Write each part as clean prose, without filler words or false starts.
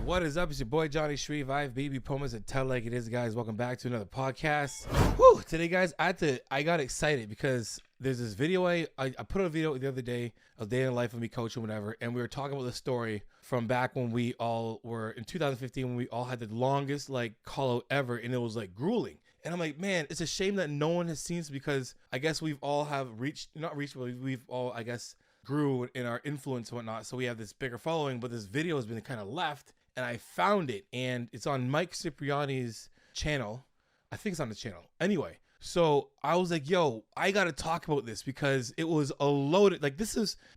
What is up? It's your boy jonni.shreve. I have baby pomas and tell like it is, guys. Welcome back to another podcast. Whew, today, guys, I got excited because there's this video I put out a video the other day, a day in the life of me coaching, whatever, and we were talking about the story from back when we all were in 2015 when we all had the longest call out ever, and it was grueling. And I'm like, man, it's a shame that no one has seen this because I guess we've all have not reached, but we've all, I guess, grew in our influence and whatnot. So we have this bigger following, but this video has been kind of left. And I found it, and it's on Mike Cipriani's channel. I think it's on the channel. Anyway, so I was like, yo, I got to talk about this because it was a loaded,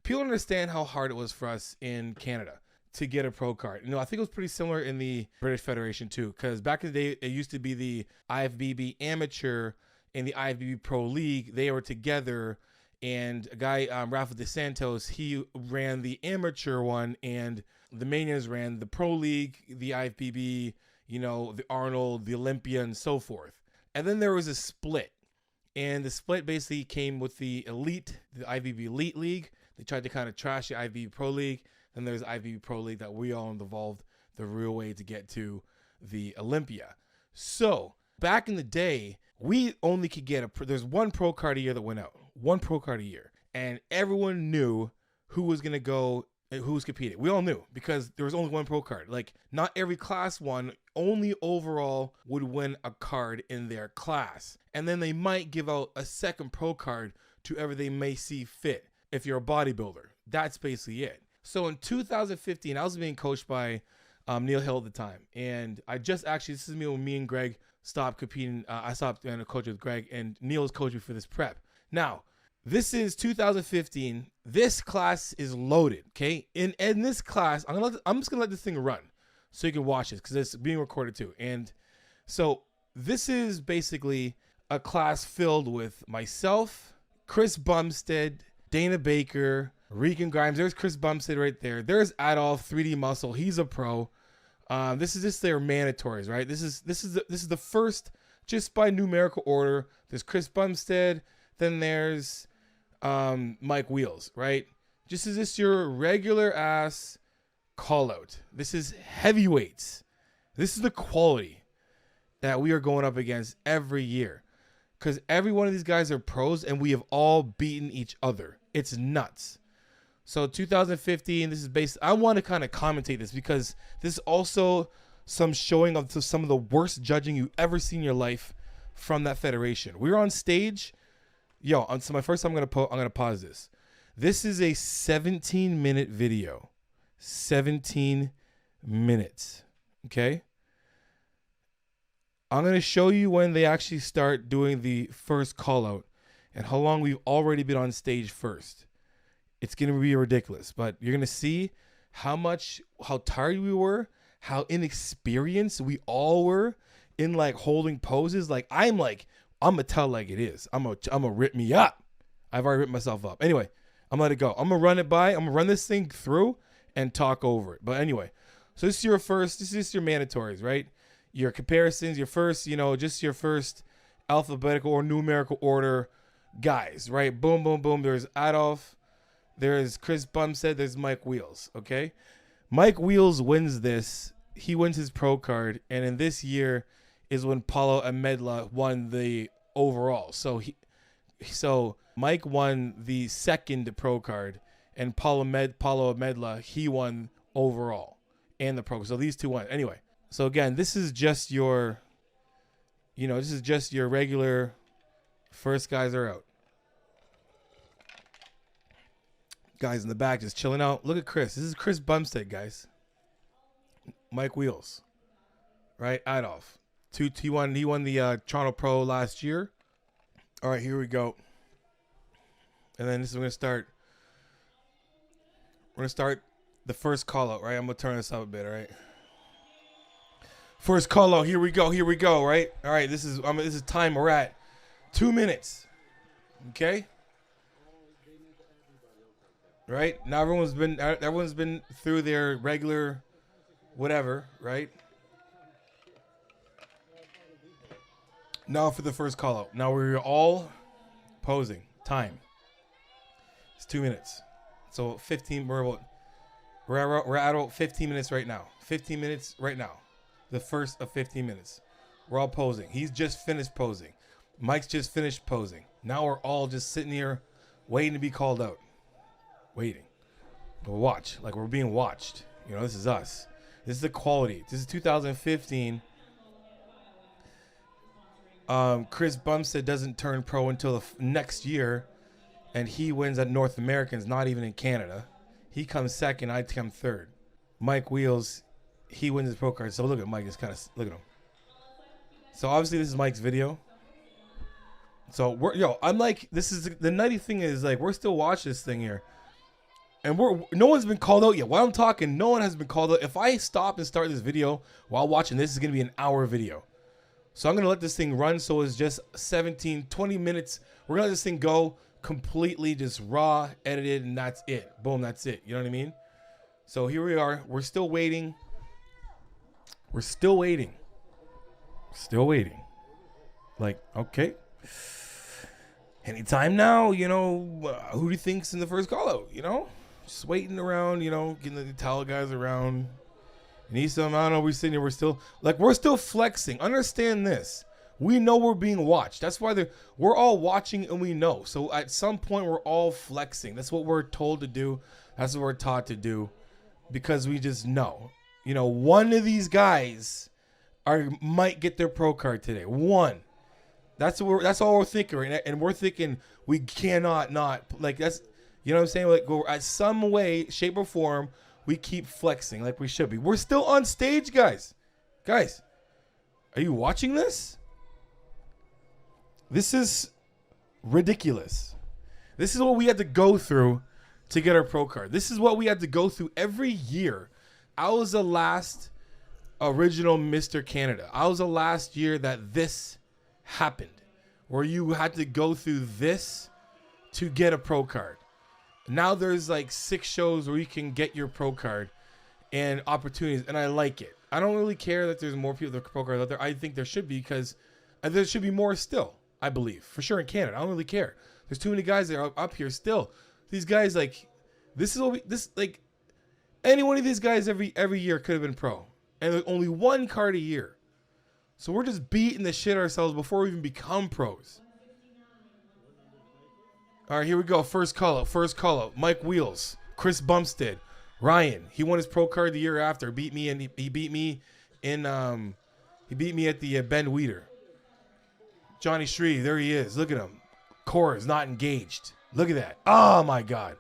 people understand how hard it was for us in Canada to get a pro card. I think it was pretty similar in the British Federation too, because back in the day, it used to be the IFBB Amateur and the IFBB Pro League. They were together, and a guy, Rafa De Santos, he ran the amateur one, and the Manias ran the Pro League, the IFBB, the Arnold, the Olympia, and so forth. And then there was a split. And the split basically came with the Elite, the IFBB Elite League. They tried to kind of trash the IFBB Pro League. Then there's IFBB Pro League that we all involved the real way to get to the Olympia. So back in the day, we only could get there's one pro card a year that went out. One pro card a year. And everyone knew who was going to go, who was competing. We all knew because there was only one pro card. Not every class won, only overall would win a card in their class. And then they might give out a second pro card to whoever they may see fit if you're a bodybuilder. That's basically it. So in 2015, I was being coached by Neil Hill at the time. And I just actually, this is me when me and Greg stopped competing. I stopped being a coach with Greg, and Neil was coaching for this prep. Now, this is 2015. This class is loaded, okay? In this class, I'm just gonna let this thing run so you can watch this because it's being recorded too. And so this is basically a class filled with myself, Chris Bumstead, Dana Baker, Regan Grimes. There's Chris Bumstead right there. There's Adolf 3D Muscle. He's a pro. This is just their mandatories, right? This is the first, just by numerical order. There's Chris Bumstead. Then there's Mike Wheels, right? Just is this your regular ass call out. This is heavyweights. This is the quality that we are going up against every year. Because every one of these guys are pros, and we have all beaten each other. It's nuts. So 2015, this is based, I want to kind of commentate this because this is also some showing of some of the worst judging you've ever seen in your life from that federation. We were on stage. Yo, so my first time I'm gonna pause this. This is a 17-minute video. 17 minutes. Okay? I'm gonna show you when they actually start doing the first call out and how long we've already been on stage first. It's gonna be ridiculous, but you're gonna see how tired we were, how inexperienced we all were in holding poses. I'm gonna tell like it is. I'm gonna rip me up. I've already ripped myself up. Anyway, I'm gonna let it go. I'm gonna run it by. I'm gonna run this thing through and talk over it. But anyway, so this is your mandatories, right? Your comparisons, your first, just your first alphabetical or numerical order guys, right? Boom, boom, boom. There's Adolf. There's Chris Bumstead. There's Mike Wheels. Okay, Mike Wheels wins this. He wins his pro card, and in this year is when Paulo Amedla won the overall. So Mike won the second pro card, and Paulo Amedla, he won overall and the pro. So these two won. Anyway, so again, this is just your, regular first guys are out. Guys in the back just chilling out. Look at Chris. This is Chris Bumstead, guys. Mike Wheels, right? Adolf. He won the Toronto Pro last year. All right, here we go. And then we're gonna start the first call out, right? I'm gonna turn this up a bit, all right? First call out, here we go, right? All right, this is time we're at 2 minutes. Okay? Right? Now everyone's been through their regular whatever, right? Now for the first call out. Now we're all posing. Time. It's 2 minutes. So 15, we're about We're at about 15 minutes right now. 15 minutes right now. The first of 15 minutes. We're all posing. He's just finished posing. Mike's just finished posing. Now we're all just sitting here waiting to be called out. Waiting. We'll watch. Like we're being watched. You know, this is us. This is the quality. This is 2015. Chris Bumstead doesn't turn pro until the next year. And he wins at North Americans, not even in Canada. He comes second. I come third. Mike Wheels, he wins his pro card. So look at Mike. Just kind of look at him. So obviously this is Mike's video. So I'm like, this is the nutty thing is like we're still watching this thing here, and no one's been called out yet. While I'm talking, no one has been called out. If I stop and start this video while watching, this is gonna be an hour video. So I'm gonna let this thing run. So it's just 20 minutes. We're gonna let this thing go completely, just raw, edited, and that's it. Boom, that's it. You know what I mean? So here we are. We're still waiting. We're still waiting. Still waiting. Like, okay. Anytime now, you know, who do you think's in the first call out? You know, just waiting around, you know, getting the towel guys around. And he's some, I don't know, we're sitting here, we're still flexing. Understand this. We know we're being watched. That's why we're all watching and we know. So at some point, we're all flexing. That's what we're told to do. That's what we're taught to do because we just know. You know, one of these guys might get their pro card today. One. That's all we're thinking right now. And we're thinking we cannot not. Like, that's, you know what I'm saying? Like, go at some way, shape, or form, we keep flexing like we should be. We're still on stage, guys. Guys, are you watching this? This is ridiculous. This is what we had to go through to get our pro card. This is what we had to go through every year. I was the last original Mr. Canada. I was the last year that this happened, where you had to go through this to get a pro card. Now there's like 6 shows where you can get your pro card and opportunities, and I like it. I don't really care that there's more people with pro cards out there. I think there should be, because there should be more still. I believe for sure in Canada. I don't really care. There's too many guys that are up here still. These guys, like, this is what like any one of these guys every year could have been pro, and there's only one card a year. So we're just beating the shit ourselves before we even become pros. All right, here we go. First call out. Mike Wheels, Chris Bumstead, Ryan. He won his pro card the year after. He beat me at the Ben Weeder. jonni.shreve, there he is. Look at him. Core is not engaged. Look at that. Oh my God.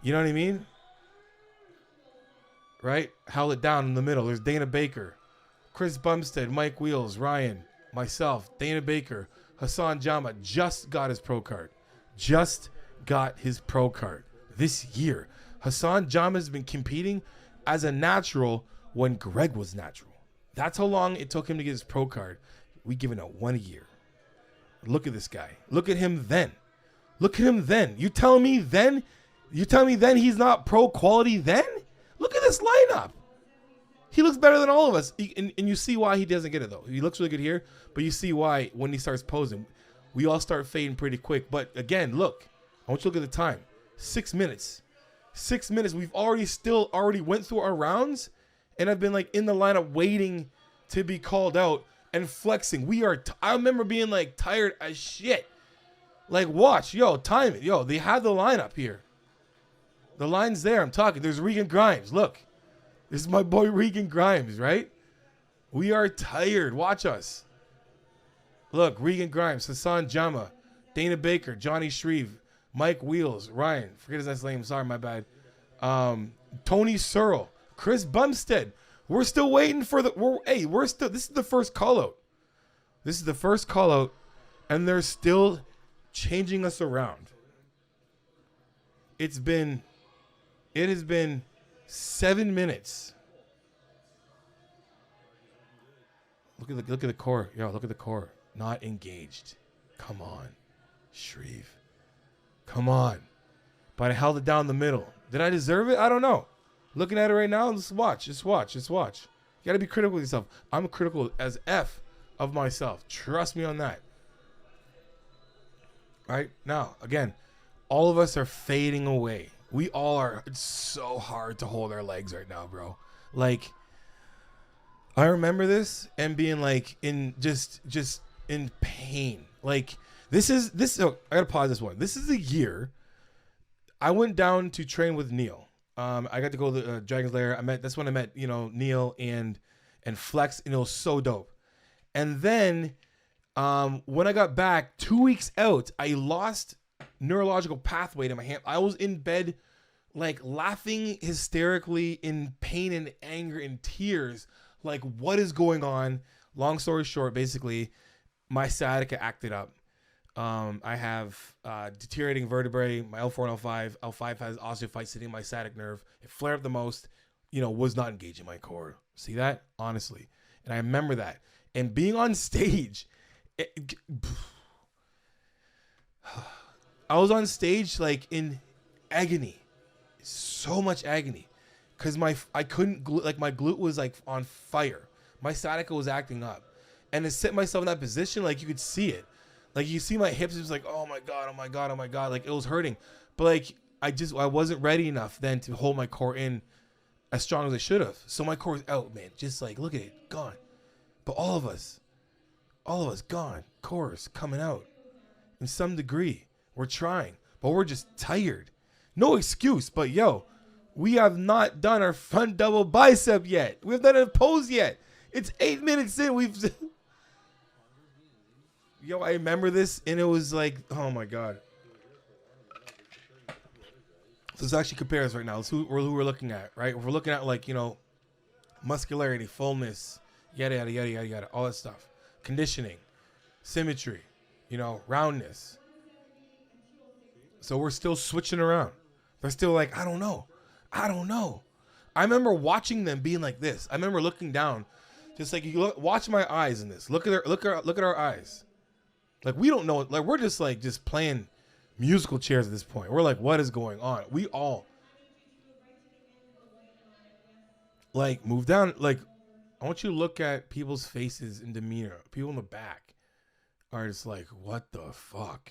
You know what I mean? Right? Howl it down in the middle. There's Dana Baker, Chris Bumstead, Mike Wheels, Ryan, myself, Dana Baker, Hassan Jama just got his pro card. Just got his pro card this year. Hassan Jama has been competing as a natural when Greg was natural. That's how long it took him to get his pro card. We giving out 1 a year. Look at this guy. Look at him then. Look at him then. You tell me then he's not pro quality then? Look at this lineup. He looks better than all of us. And you see why he doesn't get it, though. He looks really good here, but you see why when he starts posing. We all start fading pretty quick. But again, look. I want you to look at the time. 6 minutes. 6 minutes. We've already went through our rounds, and I've been like in the lineup waiting to be called out and flexing. I remember being like tired as shit. Like, watch, time it. They have the lineup here. The line's there. I'm talking. There's Regan Grimes. Look. This is my boy Regan Grimes, right? We are tired. Watch us. Look, Regan Grimes, Hassan Jama, Dana Baker, jonni.shreve, Mike Wheels, Ryan. Forget his last name. Sorry, my bad. Tony Searle, Chris Bumstead. We're still waiting for this is the first call out. This is the first call out, and they're still changing us around. It has been 7 minutes. Look at the core. Look at the core. Not engaged. Come on, Shreve. Come on. But I held it down the middle. Did I deserve it? I don't know. Looking at it right now, just watch. Just watch. You got to be critical of yourself. I'm critical as F of myself. Trust me on that. Right? Now, again, all of us are fading away. We all are. It's so hard to hold our legs right now, bro. Like, I remember this and being like in just in pain. Like, this. Oh, I gotta pause this one. This is a year I went down to train with Neil. I got to go to the Dragon's Lair. That's when I met Neil and Flex, and it was so dope. And then when I got back 2 weeks out, I lost neurological pathway to my hand. I was in bed like laughing hysterically, in pain and anger and tears. Like, what is going on? Long story short, basically, my sciatica acted up. I have deteriorating vertebrae, my L4 and L5. L5 has osteophyte sitting in my sciatic nerve. It flared up the most, was not engaging my core. See that? Honestly. And I remember that. And being on stage, I was on stage like in agony. So much agony. Because I couldn't, my glute was like on fire. My sciatica was acting up. And to set myself in that position, like you could see it. Like you see my hips, it was like, oh my God, oh my God, oh my God. Like it was hurting. But like I wasn't ready enough then to hold my core in as strong as I should have. So my core is out, man. Just like, look at it, gone. But all of us gone. Cores coming out in some degree. We're trying, but we're just tired. No excuse, but yo, we have not done our front double bicep yet. We have done a pose yet. It's 8 minutes in. Yo, I remember this, and it was like, oh my God. So let's actually compare us right now. Let's who we're looking at, right? If we're looking at like, muscularity, fullness, yada, yada, yada, yada, yada, all that stuff. Conditioning, symmetry, roundness. So we're still switching around. They're still like, I don't know. I remember watching them being like this. I remember looking down, just like watch my eyes in this. Look at our eyes. Like we don't know. Like we're just playing musical chairs at this point. We're like, what is going on? We all like move down. Like I want you to look at people's faces and demeanor. People in the back are just like, what the fuck?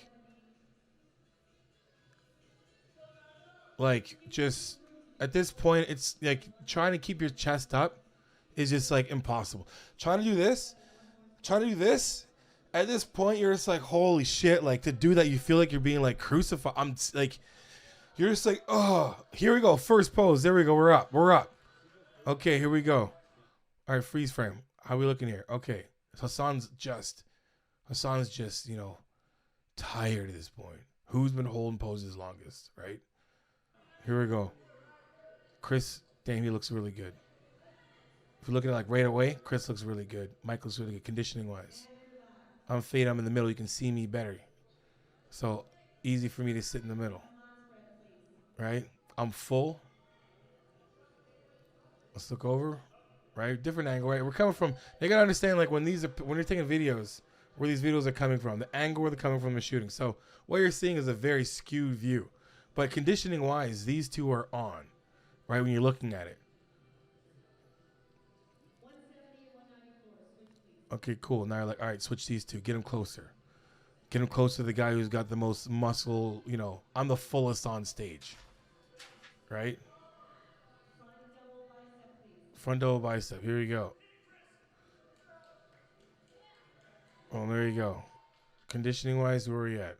Like just at this point, it's like trying to keep your chest up is just like impossible. Trying to do this. At this point, you're just like, holy shit. Like to do that, you feel like you're being like crucified. I'm like, you're just like, oh, here we go. First pose. There we go. We're up. Okay, here we go. All right, freeze frame. How are we looking here? Okay. Hassan's just, tired at this point. Who's been holding poses longest, right? Here we go. Chris, damn, he looks really good. If you're looking at like right away, Chris looks really good. Mike looks really good conditioning wise. I'm fade, I'm in the middle. You can see me better. So easy for me to sit in the middle. Right? I'm full. Let's look over. Right? Different angle, right? We're coming from, they gotta understand like when you're taking videos, where these videos are coming from, the angle where they're coming from the shooting. So what you're seeing is a very skewed view. But conditioning wise, these two are on, right? When you're looking at it. Okay, cool. Now you're like, all right, switch these two. Get them closer. Get him close to the guy who's got the most muscle. I'm the fullest on stage, right? Front double bicep. Here we go. Oh, there you go. Conditioning wise, where are we at?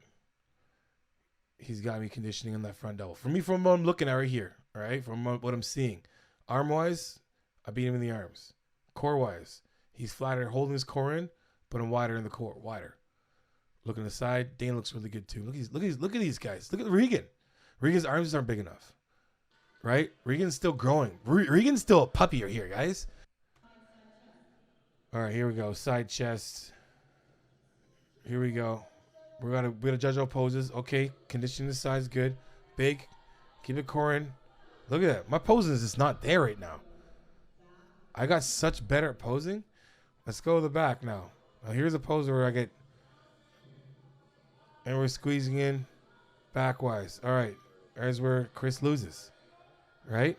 He's got me conditioning in that front double. For me, from what I'm looking at right here, all right? From what I'm seeing. Arm wise, I beat him in the arms. Core wise, he's flatter holding his core in, but I'm wider in the core. Wider. Looking to the side, Dane looks really good too. Look at these guys. Look at Regan. Regan's arms aren't big enough. Right? Regan's still growing. Regan's still a puppy right here, guys. All right, here we go. Side chest. Here we go. We're gonna judge our poses. Okay, conditioning the side is good. Big. Keep it core in. Look at that. My posing is just not there right now. I got such better at posing. Let's go to the back now. Now here's a pose where I get, and we're squeezing in backwise. All right, there's where Chris loses. Right?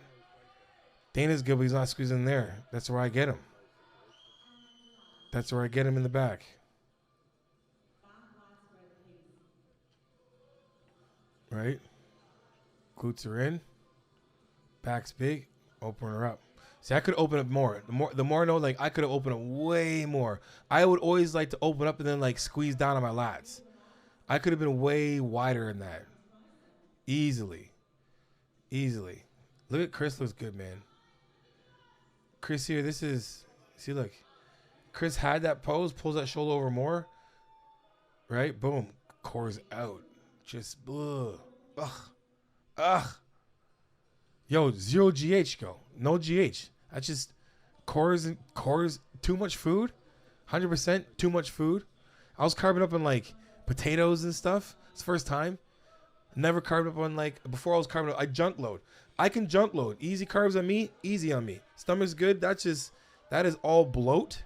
Dana's good, but he's not squeezing there. That's where I get him. That's where I get him in the back. Right? Glutes are in. Back's big. Open her up. See, I could open up more. The more I know, like, I could have opened up way more. I would always like to open up and then, like, squeeze down on my lats. I could have been way wider than that. Easily. Easily. Look at Chris, looks good, man. Chris here, this is, see, look. Chris had that pose, pulls that shoulder over more. Right? Boom. Core's out. Just, ugh. Ugh. Ugh. Yo, 0 GH, go. No GH. That's just cores, too much food. 100% too much food. I was carving up on like potatoes and stuff. It's the first time. Never carved up on like, before I was carving up, I junk load. I can junk load. Easy carbs on me, easy on me. Stomach's good. That is all bloat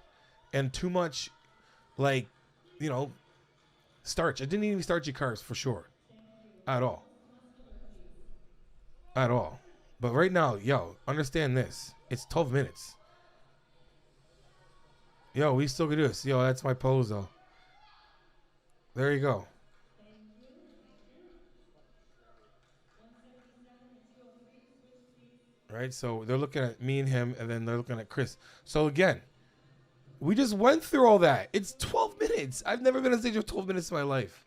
and too much like, you know, starch. I didn't even starchy carbs for sure. At all. At all. But right now, yo, understand this. It's 12 minutes. Yo, we still can do this. Yo, that's my pose, though. There you go. Right? So they're looking at me and him, and then they're looking at Chris. So again, we just went through all that. It's 12 minutes. I've never been on stage for 12 minutes in my life.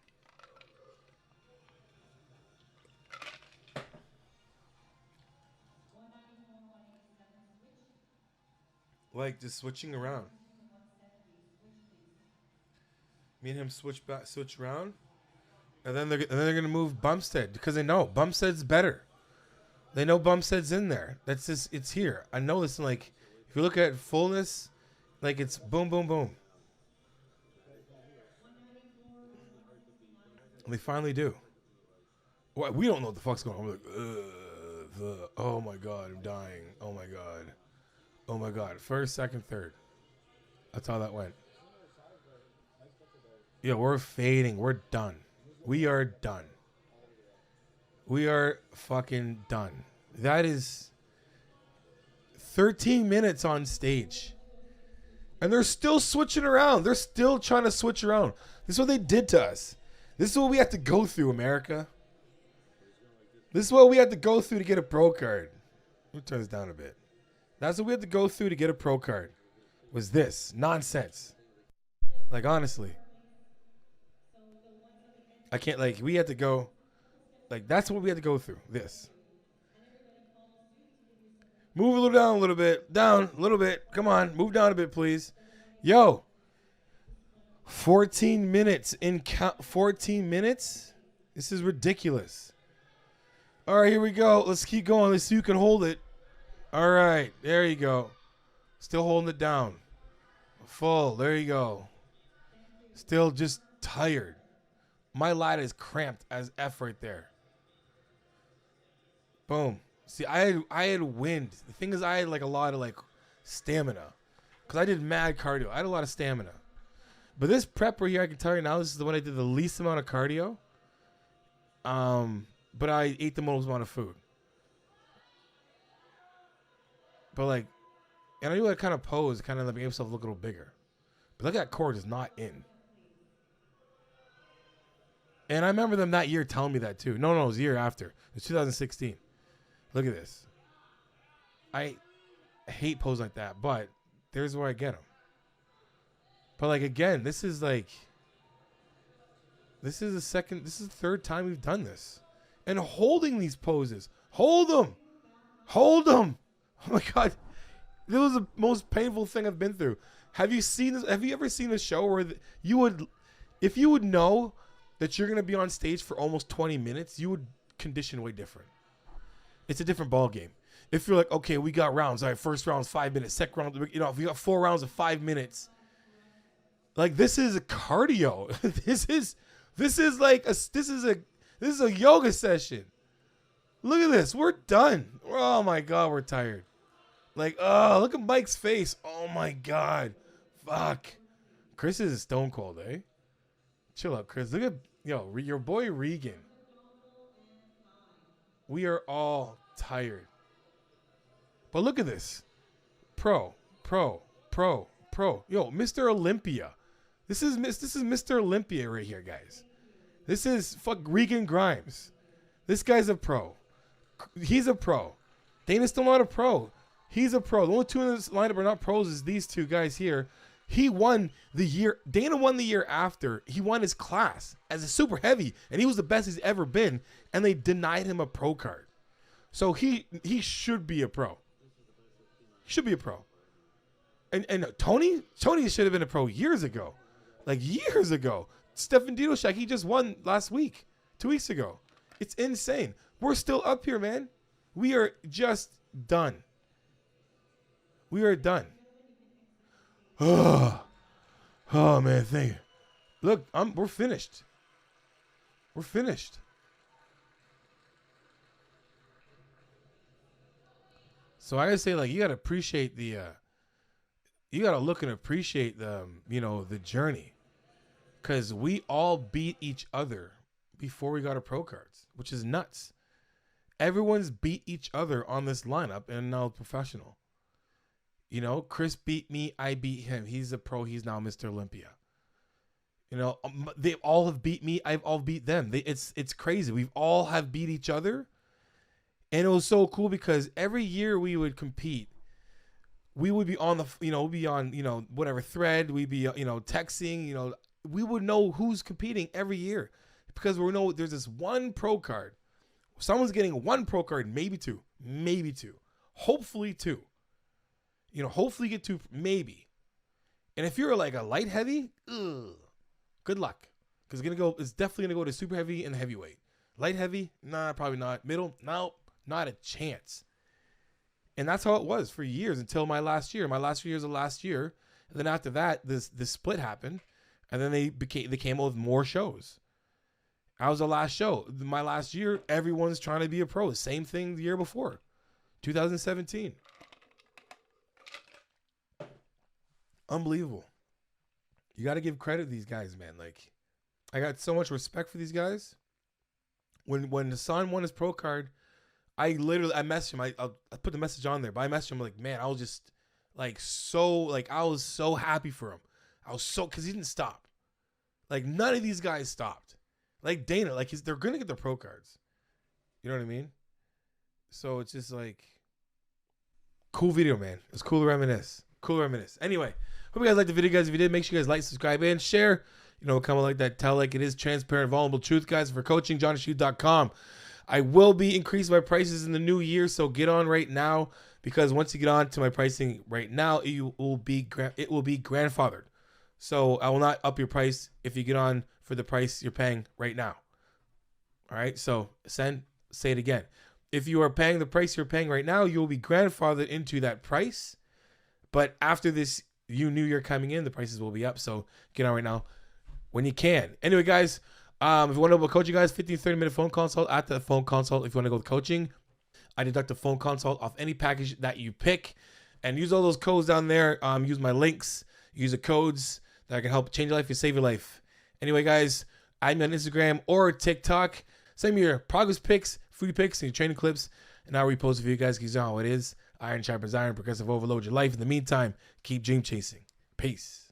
Like just switching around. Me and him switch around, and then they're gonna move Bumstead because they know Bumstead's better. They know Bumstead's in there. That's just, it's here. I know this. Like if you look at fullness, like it's boom, boom, boom. And they finally do. Well, we don't know what the fuck's going on. We're like, oh my god, I'm dying. Oh my god. Oh my god. First, second, third. That's how that went. Yeah, we're fading. We're done. We are done. We are fucking done. That is 13 minutes on stage. And they're still switching around. They're still trying to switch around. This is what they did to us. This is what we have to go through, America. This is what we have to go through to get a pro card. Let me turn this down a bit. That's what we had to go through to get a pro card. Was this nonsense? Like honestly, I can't. Like we had to go. Like that's what we had to go through. This. Move a little down, a little bit. Down a little bit. Come on, move down a bit, please. Yo. 14 minutes in count. 14 minutes. This is ridiculous. All right, here we go. Let's keep going. Let's see who can hold it. All right, there you go. Still holding it down. Full, there you go. Still just tired. My lat is cramped as F right there. Boom. See, I had wind. The thing is, I had like a lot of like stamina. Because I did mad cardio. I had a lot of stamina. But this prep right here, I can tell you now, this is the one I did the least amount of cardio. But I ate the most amount of food. But like, and I do that kind of pose, kind of like make myself look a little bigger. But look at that core is not in. And I remember them that year telling me that too. No, it was the year after. It was 2016. Look at this. I hate pose like that, but there's where I get them. But like again, this is the third time we've done this. And holding these poses. Hold them. Hold them. Oh my God. This was the most painful thing I've been through. Have you seen this? Have you ever seen a show where if you would know that you're going to be on stage for almost 20 minutes, you would condition way different. It's a different ball game. If you're like, okay, we got rounds. All right, first round's 5 minutes. Second round, if we got 4 rounds of 5 minutes, like this is a cardio. This is a yoga session. Look at this. We're done. Oh my God, we're tired. Like, oh, look at Mike's face. Oh my God. Fuck. Chris is stone cold, eh? Chill out, Chris. Look at, your boy Regan. We are all tired. But look at this. Pro. Yo, Mr. Olympia. This is Mr. Olympia right here, guys. This is fuck Regan Grimes. This guy's a pro. He's a pro. Dana's still not a pro. He's a pro. The only two in this lineup are not pros is these two guys here. He won the year. Dana won the year after. He won his class as a super heavy, and he was the best he's ever been, and they denied him a pro card. So he should be a pro. He should be a pro. And Tony should have been a pro years ago. Like years ago. Stefan Didoshak, he just won last week, 2 weeks ago. It's insane. We're still up here, man. We are just done. We are done. Oh man, thank you. Look, we're finished. We're finished. So I gotta say, like, you gotta appreciate the you gotta look and appreciate the the journey. Cause we all beat each other before we got our pro cards, which is nuts. Everyone's beat each other on this lineup and now professional. Chris beat me, I beat him. He's a pro, he's now Mr. Olympia. They all have beat me, I've all beat them. It's crazy. We've all have beat each other. And it was so cool because every year we would compete. We would be on the, we'd be on, whatever thread, we'd be, texting, we would know who's competing every year because we know there's this one pro card. Someone's getting one pro card, maybe two, hopefully two. Hopefully get two, maybe. And if you're like a light heavy, good luck. Because it's definitely gonna go to super heavy and heavyweight. Light heavy, nah, probably not. Middle, no, not a chance. And that's how it was for years until my last year. My last year was the last year. And then after that, this split happened. And then they came out with more shows. I was the last show. My last year, everyone's trying to be a pro. Same thing the year before, 2017. Unbelievable. You got to give credit to these guys, man. Like, I got so much respect for these guys. When Hassan won his pro card, I messaged him. I put the message on there, but I messaged him like, man, I was just I was so happy for him. Because he didn't stop. Like, none of these guys stopped. Like Dana, they're going to get their pro cards. You know what I mean? So it's just like, cool video, man. It's cool to reminisce. Anyway, hope you guys liked the video, guys. If you did, make sure you guys like, subscribe, and share. Comment like that. Tell like it is. Transparent, vulnerable truth, guys. For coaching, jonni.shreve.com. I will be increasing my prices in the new year, so get on right now. Because once you get on to my pricing right now, it will be grandfathered. So I will not up your price if you get on for the price you're paying right now. All right. So say it again. If you are paying the price you're paying right now, you will be grandfathered into that price. But after this new year coming in, the prices will be up. So get on right now when you can. Anyway, guys, if you want to go coaching, guys, 15, 30-minute phone consult. At the phone consult, if you want to go with coaching, I deduct a phone consult off any package that you pick. And use all those codes down there. Use my links. Use the codes that can help change your life and save your life. Anyway, guys, add me on Instagram or TikTok. Send me your progress pics, food pics, and your training clips. And I'll repost it for you guys because you know how it is. Iron sharpens iron, progressive overload your life. In the meantime, keep dream chasing. Peace.